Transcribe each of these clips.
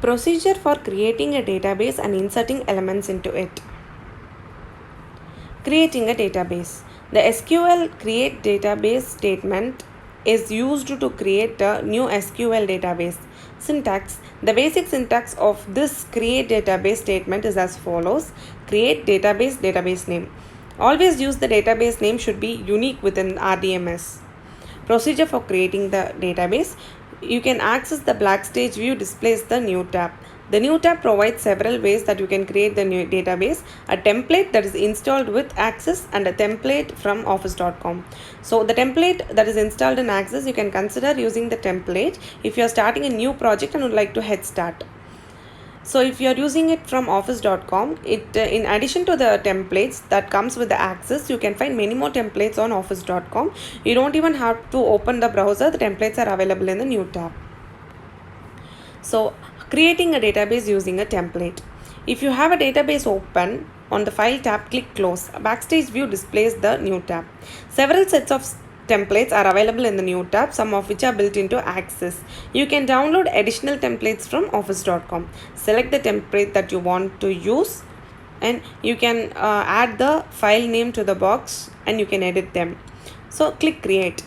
Procedure for creating a database and inserting elements into it. Creating a database. The SQL create database statement is used to create a new SQL database. Syntax. The basic syntax of this create database statement is as follows. Create database name. Always use the database name should be unique within RDMS. Procedure for creating the database. You can access the black stage view displays the new tab. The new tab provides several ways that you can create the new database, a template that is installed with Access and a template from office.com. So the template that is installed in Access, you can consider using the template if you are starting a new project and would like to head start. So if you are using it from office.com, in addition to the templates that comes with the Access, you can find many more templates on office.com. You don't even have to open the browser. The templates are available in the new tab. So creating a database using a template. If you have a database open, on the File tab, click Close. A backstage view displays the new tab. Several sets of templates are available in the new tab, some of which are built into Access. You can download additional templates from office.com. Select the template that you want to use and you can add the file name to the box and you can edit them. So click Create.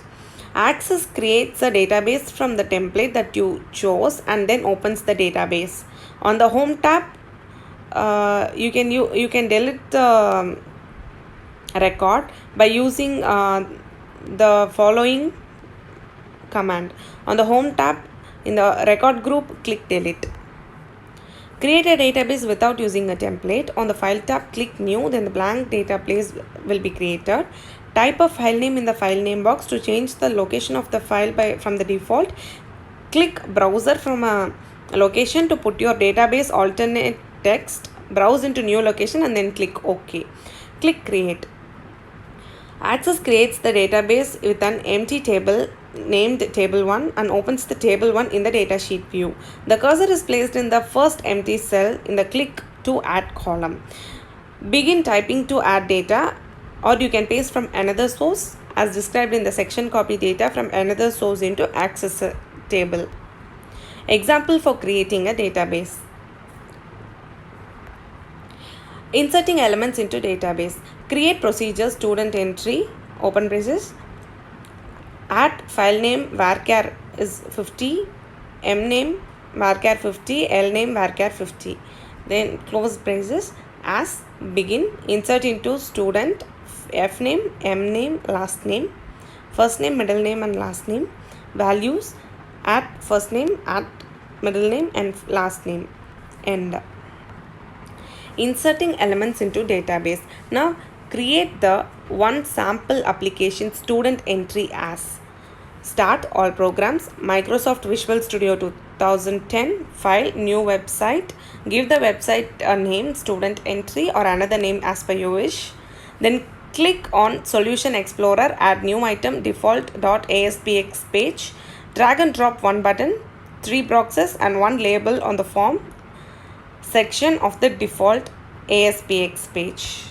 Access creates a database from the template that you chose and then opens the database. On the Home tab, you can delete the record by using the following command. On the Home tab, in the record group, click Delete. Create a database without using a template. On the File tab, click New, then the blank database will be created. Type a file name in the file name box. To change the location of the file from the default, click Browser from a location to put your database alternate text. Browse into new location and then click OK. Click Create. Access creates the database with an empty table named Table 1 and opens the Table 1 in the datasheet view. The cursor is placed in the first empty cell in the Click to Add column. Begin typing to add data, or you can paste from another source as described in the section. Copy data from another source into Access table. Example for creating a database. Inserting elements into database. Create procedure student entry, open braces. Add file name varchar is 50, m name varchar 50, l name varchar 50. Then close braces. As begin, insert into student f name, m name, last name, first name, middle name and last name. Values, add first name, add middle name and last name. End. Inserting elements into database. Now create the one sample application student entry as. Start all programs. Microsoft Visual Studio 2010. File, new website. Give the website a name, student entry, or another name as per your wish. Then click on Solution Explorer, add new item, default.aspx page. Drag and drop one button, 3 boxes and one label on the form section of the default ASPX page.